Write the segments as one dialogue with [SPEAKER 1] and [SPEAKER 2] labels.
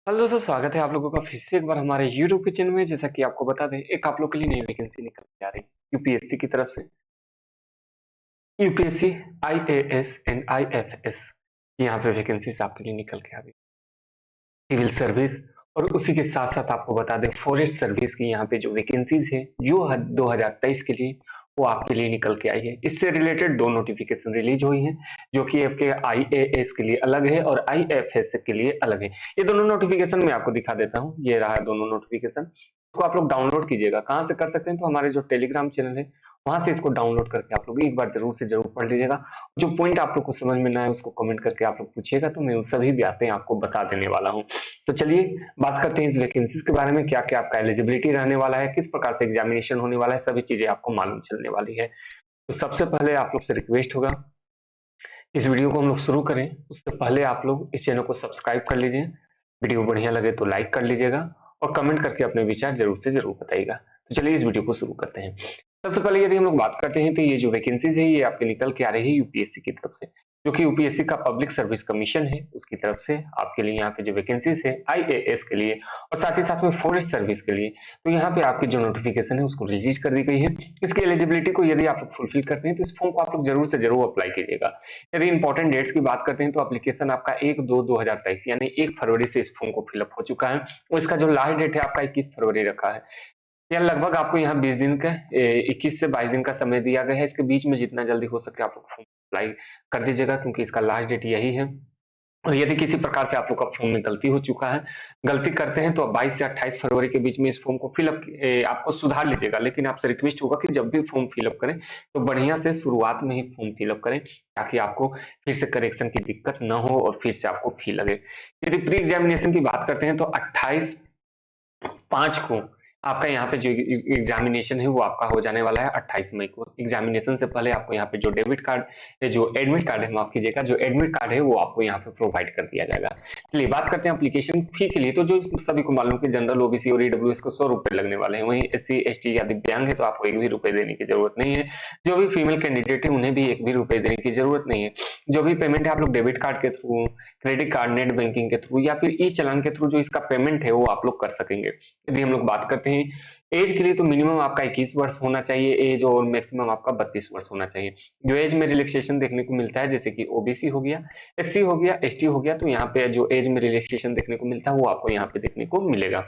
[SPEAKER 1] Hello दोस्तों, स्वागत है आप लोगों का फिर से एक बार हमारे YouTube के चैनल में। जैसा कि आपको बता दें, एक आप लोग के लिए नई वैकेंसी निकल के आ रही है यूपीएससी की तरफ से। यूपीएससी आईएएस एंड आईएफएस यहाँ पे वैकेंसीज आपके लिए निकल के आ रही है। सिविल सर्विस और उसी के साथ साथ आपको बता दें, फॉरेस्ट सर्विस की यहाँ पे जो वैकेंसीज है जो 2023 के लिए वो आपके लिए निकल के आई है। इससे रिलेटेड दो नोटिफिकेशन रिलीज हुई हैं, जो कि आपके आईएएस के लिए अलग है और आईएफएस के लिए अलग है। ये दोनों नोटिफिकेशन मैं आपको दिखा देता हूँ। ये रहा दोनों नोटिफिकेशन। इसको आप लोग डाउनलोड कीजिएगा। कहाँ से कर सकते हैं? तो हमारे जो टेलीग्राम चैनल है वहां से इसको डाउनलोड करके आप लोग एक बार जरूर से जरूर पढ़ लीजिएगा। जो पॉइंट आप लोग को समझ में ना आए उसको कमेंट करके आप लोग पूछिएगा, तो मैं उन सभी बातें आपको बता देने वाला हूँ। तो चलिए बात करते हैं इस वैकेंसीज के बारे में। क्या क्या आपका एलिजिबिलिटी रहने वाला है, किस प्रकार से एग्जामिनेशन होने वाला है, सभी चीजें आपको मालूम चलने वाली है। तो सबसे पहले आप लोग से रिक्वेस्ट होगा, इस वीडियो को हम लोग शुरू करें उससे पहले आप लोग इस चैनल को सब्सक्राइब कर लीजिए। वीडियो बढ़िया लगे तो लाइक कर लीजिएगा और कमेंट करके अपने विचार जरूर से जरूर बताइएगा। तो चलिए इस वीडियो को शुरू करते हैं। सबसे पहले यदि हम लोग बात करते हैं तो ये जो वैकेंसीज है ये आपके निकल के आ रही है यूपीएससी की तरफ से, जो कि यूपीएससी का पब्लिक सर्विस कमीशन है, उसकी तरफ से आपके लिए यहाँ पे जो वैकेंसीज है आईएएस के लिए और साथ ही साथ में फॉरेस्ट सर्विस के लिए, तो यहाँ पे आपकी जो नोटिफिकेशन है उसको रिलीज कर दी गई है। इसकी एलिजिबिलिटी को यदि आप लोग फुलफिल करते हैं तो इस फॉर्म को आप लोग जरूर से जरूर अप्लाई कीजिएगा। यदि इंपॉर्टेंट डेट्स की बात करते हैं तो एप्लीकेशन आपका 1/2/2023 यानी 1 फरवरी से इस फॉर्म को फिलअप हो चुका है और इसका जो लास्ट डेट है आपका 21 फरवरी रखा है। या लगभग आपको यहाँ 20 दिन का 21 से 22 दिन का समय दिया गया है। इसके बीच में जितना जल्दी हो सके आप लोग फॉर्म अप्लाई कर दीजिएगा, क्योंकि इसका लास्ट डेट यही है। और यदि किसी प्रकार से आप लोग का फॉर्म में गलती हो चुका है, गलती करते हैं, तो 22 से 28 फरवरी के बीच में इस फॉर्म को फिलअप आपको सुधार लीजिएगा। लेकिन आपसे रिक्वेस्ट होगा कि जब भी फॉर्म फिलअप करें तो बढ़िया से शुरुआत में ही फॉर्म फिलअप करें, ताकि आपको फिर से करेक्शन की दिक्कत न हो और फिर से आपको फी लगे। यदि प्री एग्जामिनेशन की बात करते हैं तो 28/5 को आपका यहाँ पे जो एग्जामिनेशन है वो आपका हो जाने वाला है 28 मई को। एग्जामिनेशन से पहले आपको यहाँ पे जो डेबिट कार्ड जो एडमिट कार्ड है, माफ कीजिएगा, जो एडमिट कार्ड है वो आपको यहाँ पे प्रोवाइड कर दिया जाएगा। चलिए बात करते हैं एप्लीकेशन फी के लिए। तो जो सभी को मालूम कि जनरल ओबीसी और ईडब्ल्यूएस को 100 रुपए लगने वाले हैं, वहीं एससी एसटी या दिव्यांग है तो आपको एक भी रुपए देने की जरूरत नहीं है। जो भी फीमेल कैंडिडेट है उन्हें भी एक भी रुपए देने की जरूरत नहीं है। जो भी पेमेंट है आप लोग डेबिट कार्ड के through, credit card, net banking के थ्रू या फिर ई चालान के थ्रू जो इसका पेमेंट है वो आप लोग कर सकेंगे। यदि हम लोग बात करते हैं एज के लिए, तो मिनिमम आपका 21 वर्ष होना चाहिए एज और मैक्सिमम आपका 32 वर्ष होना चाहिए। जो एज में रिलैक्सेशन देखने को मिलता है, जैसे कि ओबीसी हो गया, एससी हो गया, एसटी हो गया, तो यहाँ पे जो एज में रिलैक्सेशन देखने को मिलता है वो आपको यहाँ पे देखने को मिलेगा।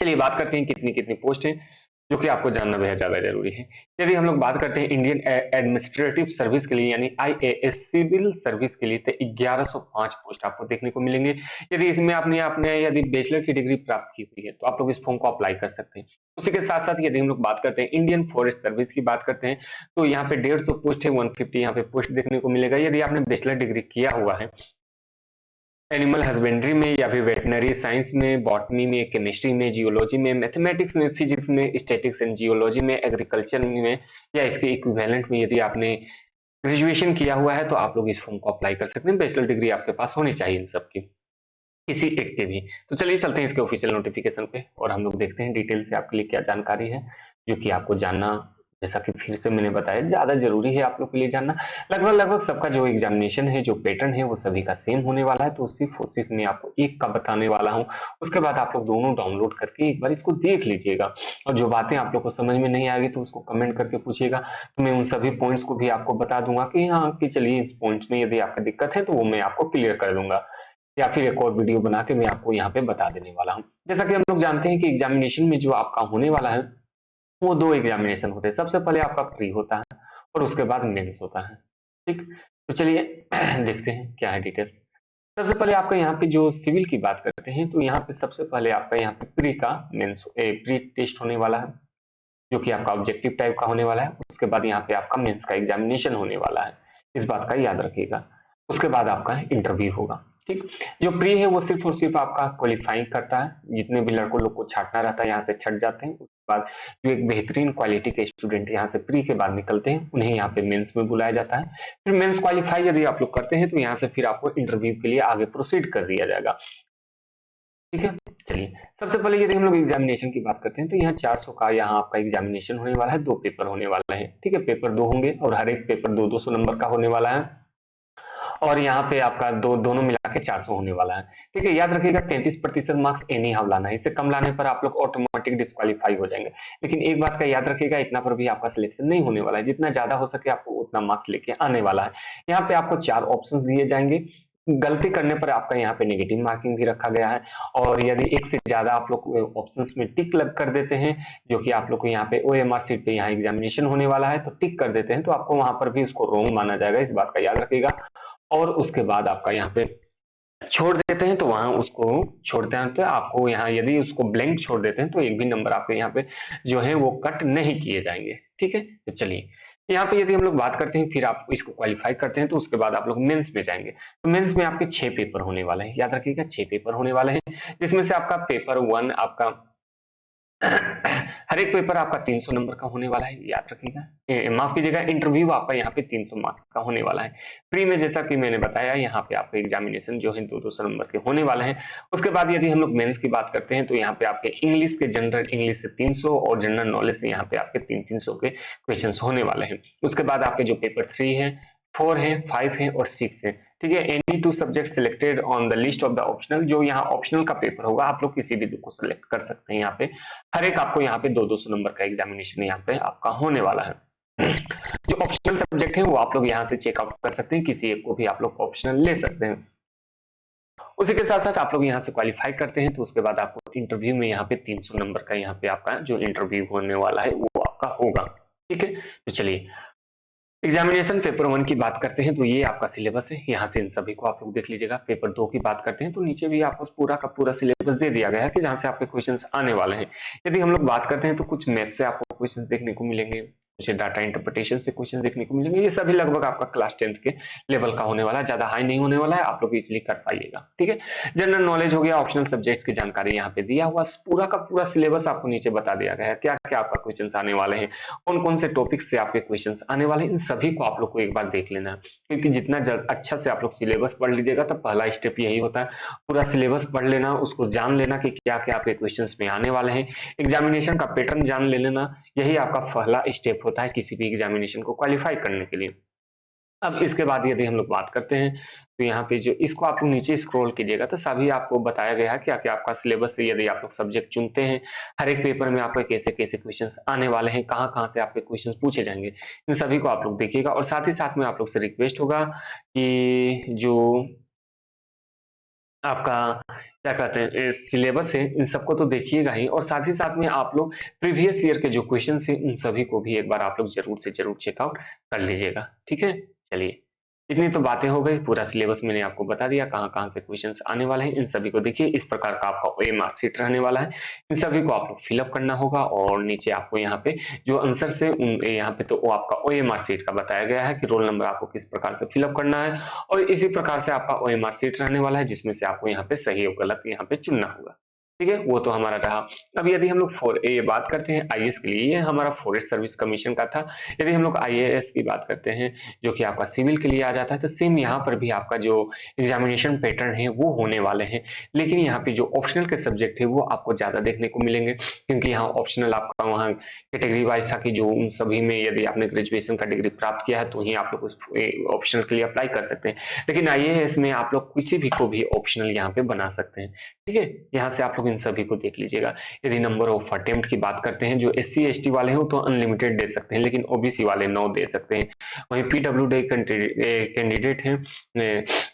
[SPEAKER 1] चलिए बात करते हैं कितनी कितनी पोस्ट है, जो कि आपको जानना बेहद ज्यादा जरूरी है। यदि हम लोग बात करते हैं इंडियन एडमिनिस्ट्रेटिव सर्विस के लिए यानी आईएएस सिविल सर्विस के लिए, तो 1105 पोस्ट आपको देखने को मिलेंगे। यदि इसमें आपने आपने यदि बैचलर की डिग्री प्राप्त की हुई है तो आप लोग इस फॉर्म को अप्लाई कर सकते हैं। उसी के साथ साथ यदि हम लोग बात करते हैं इंडियन फॉरेस्ट सर्विस की बात करते हैं, तो यहाँ पे 150 पोस्ट है, 150 यहाँ पे पोस्ट देखने को मिलेगा। यदि आपने बैचलर डिग्री किया हुआ है एनिमल हस्बेंड्री में या फिर वेटनरी साइंस में, बॉटनी में, केमिस्ट्री में, जियोलॉजी में, मैथमेटिक्स में, फिजिक्स में, स्टैटिक्स एंड जियोलॉजी में, एग्रीकल्चर में या इसके इक्विवेलेंट में यदि आपने ग्रेजुएशन किया हुआ है तो आप लोग इस फॉर्म को अप्लाई कर सकते हैं। बैचलर डिग्री आपके पास होनी चाहिए इन सबकी, किसी एक के भी। तो चलिए चलते हैं इसके ऑफिशियल नोटिफिकेशन पे और हम लोग देखते हैं डिटेल से आपके लिए क्या जानकारी है, जो कि आपको जानना, जैसा कि फिर से मैंने बताया, ज्यादा जरूरी है आप लोग के लिए जानना। लगभग लगभग सबका जो एग्जामिनेशन है, जो पैटर्न है, वो सभी का सेम होने वाला है। तो सिर्फ और सिर्फ मैं आपको एक का बताने वाला हूँ। उसके बाद आप लोग दोनों डाउनलोड करके एक बार इसको देख लीजिएगा और जो बातें आप लोग को समझ में नहीं आएगी तो उसको कमेंट करके पूछिएगा। तो मैं उन सभी पॉइंट्स को भी आपको बता दूंगा कि हाँ कि चलिए इस पॉइंट्स में यदि आपका दिक्कत है तो वो मैं आपको क्लियर कर दूंगा, या फिर एक और वीडियो बना के मैं आपको यहाँ पे बता देने वाला हूँ। जैसा कि हम लोग जानते हैं कि एग्जामिनेशन में जो आपका होने वाला है वो दो एग्जामिनेशन होते हैं। सबसे पहले आपका प्री होता है और उसके बाद मेंस होता है। ठीक, तो चलिए देखते हैं क्या है डिटेल। सबसे पहले आपका यहाँ पे जो सिविल की बात करते हैं तो यहाँ पे सबसे पहले आपका यहाँ पे प्री का मेंस प्री टेस्ट होने वाला है, जो कि आपका ऑब्जेक्टिव टाइप का होने वाला है। उसके बाद यहाँ पे आपका मेंस का एग्जामिनेशन होने वाला है, इस बात का याद रखिएगा। उसके बाद आपका इंटरव्यू होगा। ठीक, जो प्री है वो सिर्फ और सिर्फ आपका क्वालिफाइंग करता है। जितने भी लड़कों लोग को छाटना रहता है यहाँ से छट जाते हैं। उसके बाद जो एक बेहतरीन क्वालिटी के स्टूडेंट यहाँ से प्री के बाद निकलते हैं उन्हें यहाँ पे मेंस में बुलाया जाता है। फिर मेंस क्वालिफाई यदि आप लोग करते हैं तो यहाँ से फिर आपको इंटरव्यू के लिए आगे प्रोसीड कर दिया जाएगा। ठीक है, चलिए सबसे पहले यदि हम लोग एग्जामिनेशन की बात करते हैं तो यहाँ 400 का यहाँ आपका एग्जामिनेशन होने वाला है। दो पेपर होने वाला है। ठीक है, पेपर दो होंगे और हर एक पेपर 200-200 नंबर का होने वाला है। और यहाँ पे आपका दोनों मिला के 400 होने वाला है। ठीक है, याद रखिएगा 33% मार्क्स एनी हाउ लाना है, इससे कम लाने पर आप लोग ऑटोमेटिक डिस्क्वालीफाई हो जाएंगे। लेकिन एक बात का याद रखिएगा, इतना पर भी आपका सिलेक्शन नहीं होने वाला है, जितना ज्यादा हो सके आपको उतना मार्क्स लेके आने वाला है। यहाँ पे आपको 4 ऑप्शन दिए जाएंगे, गलती करने पर आपका यहाँ पे नेगेटिव मार्किंग भी रखा गया है। और यदि एक से ज्यादा आप लोग ऑप्शंस में टिक लग कर देते हैं, जो कि आप लोग को यहाँ पे ओएमआर सीट पे यहाँ एग्जामिनेशन होने वाला है, तो टिक कर देते हैं तो आपको वहां पर भी उसको रोंग माना जाएगा, इस बात का याद रखिएगा। और उसके बाद आपका यहाँ पे छोड़ देते हैं तो वहां उसको छोड़ते हैं, तो आपको यहाँ यदि उसको ब्लैंक छोड़ देते हैं तो एक भी नंबर आपके यहाँ पे जो है वो कट नहीं किए जाएंगे। ठीक है, तो चलिए यहाँ पे यदि हम लोग बात करते हैं, फिर आप इसको क्वालिफाई करते हैं तो उसके बाद आप लोग मेंस में जाएंगे। तो मेंस में आपके 6 पेपर होने वाले हैं, याद रखिएगा 6 पेपर होने वाले हैं, जिसमें से आपका पेपर 1 आपका हर एक पेपर आपका 300 नंबर का होने वाला है, याद रखिएगा। माफ कीजिएगा, इंटरव्यू आपका यहाँ पे 300 मार्क्स का होने वाला है। प्री में जैसा कि मैंने बताया, यहाँ पे आपके एग्जामिनेशन जो है 200 नंबर के होने वाले हैं। उसके बाद यदि हम लोग मेंस की बात करते हैं तो यहाँ पे आपके इंग्लिश के जनरल इंग्लिश से 300 और जनरल नॉलेज से यहाँ पे आपके 300 के क्वेश्चन होने वाले हैं। उसके बाद आपके जो पेपर 3 है, 4 है, 5 है और 6 है। ठीक है, any 2 subject selected on the list of the optional, जो यहाँ ऑप्शनल का पेपर होगा आप लोग किसी भी को सिलेक्ट कर सकते हैं। यहाँ पे हर एक आपको यहाँ पे 200 नंबर का एग्जामिनेशन यहाँ पे आपका होने वाला है। जो ऑप्शनल सब्जेक्ट है वो आप लोग यहाँ से चेकआउट कर सकते हैं, किसी एक को भी आप लोग ऑप्शनल ले सकते हैं। उसी के साथ साथ आप लोग यहाँ से क्वालिफाई करते हैं तो उसके बाद आपको इंटरव्यू में यहाँ पे 300 नंबर का यहाँ पे आपका जो इंटरव्यू होने वाला है वो आपका होगा। ठीक है, तो चलिए एग्जामिनेशन पेपर 1 की बात करते हैं तो ये आपका सिलेबस है, यहाँ से इन सभी को आप लोग देख लीजिएगा। पेपर 2 की बात करते हैं तो नीचे भी आपको पूरा का पूरा सिलेबस दे दिया गया है कि जहाँ से आपके क्वेश्चंस आने वाले हैं। यदि हम लोग बात करते हैं तो कुछ मैथ से आपको क्वेश्चंस देखने को मिलेंगे, कुछ डाटा इंटरप्रिटेशन से क्वेश्चन देखने को मिलेंगे। ये सभी लगभग आपका क्लास 10th के लेवल का होने वाला है, ज्यादा हाई नहीं होने वाला है, आप लोग इजिली कर पाइएगा। ठीक है, जनरल नॉलेज हो गया, ऑप्शनल सब्जेक्ट्स की जानकारी यहाँ पे दिया हुआ, पूरा का पूरा सिलेबस आपको नीचे बता दिया गया है, क्या क्या आपका क्वेश्चन आने वाले हैं, कौन कौन से टॉपिक से आपके क्वेश्चन आने वाले हैं, इन सभी को आप लोग को एक बार देख लेना है। क्योंकि जितना अच्छा से आप लोग सिलेबस पढ़ लीजिएगा तो पहला स्टेप यही होता है, पूरा सिलेबस पढ़ लेना, उसको जान लेना कि क्या क्या आपके क्वेश्चन में आने वाले हैं, एग्जामिनेशन का पैटर्न जान ले लेना, यही आपका पहला स्टेप होता है किसी भी एग्जामिनेशन को क्वालिफाई करने के लिए। अब इसके बाद यदि हम लोग बात करते हैं तो यहाँ पे जो इसको आप लोग नीचे स्क्रॉल कीजिएगा तो सभी आपको बताया गया है क्या क्या आपका सिलेबस से यदि आप लोग सब्जेक्ट चुनते हैं, हर एक पेपर में आपको कैसे कैसे क्वेश्चन आने वाले हैं, कहाँ कहाँ से आपके क्वेश्चन पूछे जाएंगे, इन सभी को आप लोग देखिएगा। और साथ ही साथ में आप लोग से रिक्वेस्ट होगा कि जो आपका क्या कहते हैं सिलेबस है इन सबको तो देखिएगा ही, और साथ ही साथ में आप लोग प्रीवियस ईयर के जो क्वेश्चन है उन सभी को भी एक बार आप लोग जरूर से जरूर चेकआउट कर लीजिएगा। ठीक है, चलिए इतनी तो बातें हो गई, पूरा सिलेबस मैंने आपको बता दिया, कहाँ कहाँ से क्वेश्चंस आने वाले हैं, इन सभी को देखिए। इस प्रकार का आपका ओएमआर शीट रहने वाला है, इन सभी को आप लोग फिलअप करना होगा और नीचे आपको यहाँ पे जो आंसर से यहाँ पे तो वो आपका ओएमआर शीट का बताया गया है कि रोल नंबर आपको किस प्रकार से फिलअप करना है, और इसी प्रकार से आपका ओएमआर शीट रहने वाला है जिसमें से आपको यहाँ पे सही और गलत यहाँ पे चुनना होगा। ठीक है, वो तो हमारा रहा। अब यदि हम लोग ये बात करते हैं आईएएस के लिए, ये हमारा फॉरेस्ट सर्विस कमीशन का था। यदि हम लोग आईएएस की बात करते हैं जो कि आपका सिविल के लिए आ जाता है, तो सेम यहाँ पर भी आपका जो एग्जामिनेशन पैटर्न है वो होने वाले हैं, लेकिन यहाँ पे जो ऑप्शनल के सब्जेक्ट है वो आपको ज्यादा देखने को मिलेंगे, क्योंकि यहाँ ऑप्शनल आपका वहाँ कैटेगरी वाइज था कि जो उन सभी में यदि आपने ग्रेजुएशन का डिग्री प्राप्त किया है तो ही आप लोग उस ऑप्शनल के लिए अप्लाई कर सकते हैं, लेकिन आईएएस में आप लोग किसी भी को भी ऑप्शनल यहाँ पे बना सकते हैं। ठीक है, यहाँ से आप लोग इन सभी को देख लीजिएगा। यदि नंबर ऑफ अटेम्प्ट की बात करते हैं, जो एससी एसटी वाले हैं तो अनलिमिटेड दे सकते हैं, लेकिन ओबीसी वाले 9 दे सकते हैं। वहीं पीडब्ल्यूडी कैंडिडेट हैं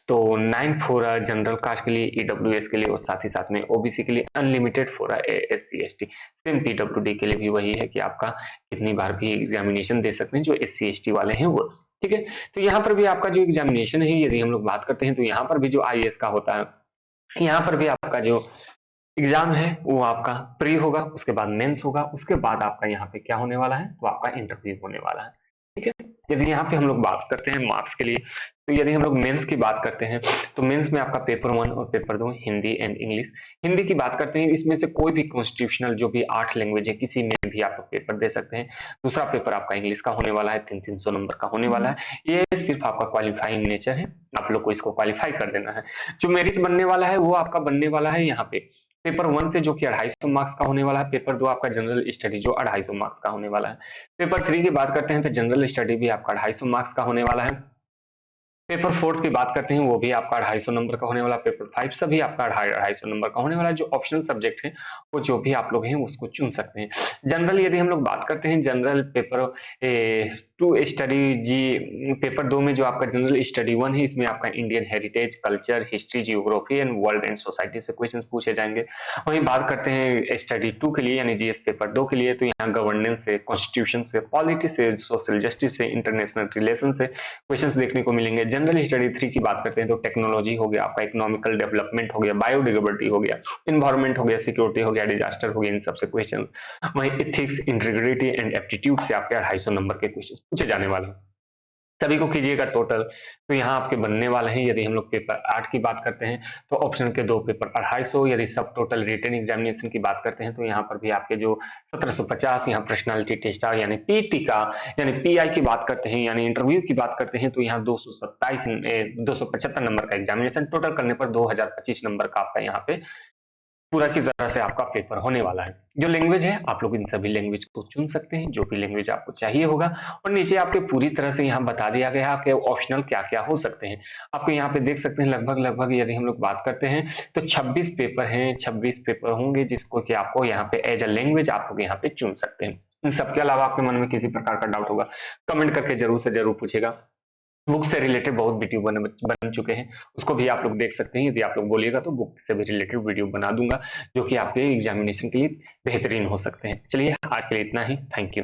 [SPEAKER 1] तो 9 फॉर जनरल कास्ट के लिए, ईडब्ल्यूएस के लिए, और साथ ही साथ में ओबीसी के लिए unlimited for SC ST. Same PWD के लिए भी वही है कि आपका कितनी बार भी एग्जामिनेशन दे सकते हैं जो एससी एसटी वाले हैं वो। ठीक है, तो यहाँ पर भी आपका जो एग्जामिनेशन है यदि हम लोग बात करते हैं तो यहाँ पर भी जो आईएएस का होता है, यहाँ पर भी आपका जो एग्जाम है वो आपका प्री होगा, उसके बाद मेंस होगा, उसके बाद आपका यहाँ पे क्या होने वाला है तो आपका इंटरव्यू होने वाला है। ठीक है, यदि यहाँ पे हम लोग बात करते हैं मार्क्स के लिए, तो यदि हम लोग मेंस की बात करते हैं तो मेंस में आपका पेपर 1 और paper 2 Hindi and English. Hindi की बात करते हैं, इसमें से कोई भी कॉन्स्टिट्यूशनल जो भी 8 लैंग्वेज है किसी में भी आप लोग पेपर दे सकते हैं। दूसरा पेपर आपका इंग्लिश का होने वाला है, 300 नंबर का होने वाला है। ये सिर्फ आपका क्वालिफाइंग नेचर है, आप लोग को इसको क्वालिफाई कर देना है। जो मेरिट बनने वाला है वो आपका बनने वाला है यहाँ पे पेपर 1 से जो कि 250 मार्क्स का होने वाला है, पेपर 2 आपका जनरल स्टडी जो 250 मार्क्स का होने वाला है। पेपर 3 की बात करते हैं तो जनरल स्टडी भी आपका 250 मार्क्स का होने वाला है। पेपर 4 की बात करते हैं, वो भी आपका 250 नंबर का होने वाला। पेपर 5 सभी आपका 250 नंबर का होने वाला है। जो ऑप्शनल सब्जेक्ट है, वो जो भी आप लोग हैं उसको चुन सकते हैं। जनरल यदि हम लोग बात करते हैं, जनरल पेपर 2 स्टडी जी, पेपर 2 में जो आपका जनरल स्टडी 1 है, इसमें आपका Indian heritage, culture, history, geography and world and society से क्वेश्चंस पूछे जाएंगे। वहीं बात करते हैं स्टडी 2 के लिए यानी जीएस पेपर 2 के लिए, तो यहाँ गवर्नेंस से, कॉन्स्टिट्यूशन से, पॉलिटी से, सोशल जस्टिस से, इंटरनेशनल रिलेशन से क्वेश्चंस देखने को मिलेंगे। जनरल स्टडी 3 की बात करते हैं तो टेक्नोलॉजी हो गया, आपका इकोनॉमिकल डेवलपमेंट हो गया, बायोडिग्रेडेबिलिटी हो गया, इन्वायरमेंट हो गया, सिक्योरिटी हो गया, डिजास्टर हो गया, इन सबसे क्वेश्चन। वहीं एथिक्स, इंटीग्रिटी एंड एप्टीट्यूड से आपके 250 नंबर के क्वेश्चन पूछे जाने वाले हैं। सभी को कीजिएगा टोटल, तो यहाँ आपके बनने वाले हैं। यदि हम लोग पेपर 8 की बात करते हैं तो ऑप्शन के 2 पेपर 250, यदि सब टोटल रिटन एग्जामिनेशन की बात करते हैं तो यहाँ पर भी आपके जो 1750 यहाँ पर्सनालिटी टेस्ट यानी पीटी का यानी पीआई की बात करते हैं यानी इंटरव्यू की बात करते हैं तो यहाँ 275 नंबर का एग्जामिनेशन टोटल करने पर 2025 नंबर का आपका यहाँ पे पूरा की तरह से आपका पेपर होने वाला है। जो लैंग्वेज है आप लोग इन सभी लैंग्वेज को चुन सकते हैं, जो भी लैंग्वेज आपको चाहिए होगा। और नीचे आपके पूरी तरह से यहाँ बता दिया गया है कि ऑप्शनल क्या-क्या हो सकते हैं। आपको यहाँ पे देख सकते हैं लगभग यदि हम लोग बात करते हैं तो 26 पेपर हैं, 26 पेपर होंगे जिसको कि आपको यहाँ पे एज अ लैंग्वेज आप लोग यहाँ पे चुन सकते हैं। इन सबके अलावा आपके मन में किसी प्रकार का डाउट होगा, कमेंट करके जरूर से जरूर पूछिएगा। बुक से रिलेटेड बहुत वीडियो बन चुके हैं, उसको भी आप लोग देख सकते हैं। यदि आप लोग बोलिएगा तो बुक से भी रिलेटेड वीडियो बना दूंगा, जो कि आपके एग्जामिनेशन के लिए बेहतरीन हो सकते हैं। चलिए आज के लिए इतना ही। Thank you.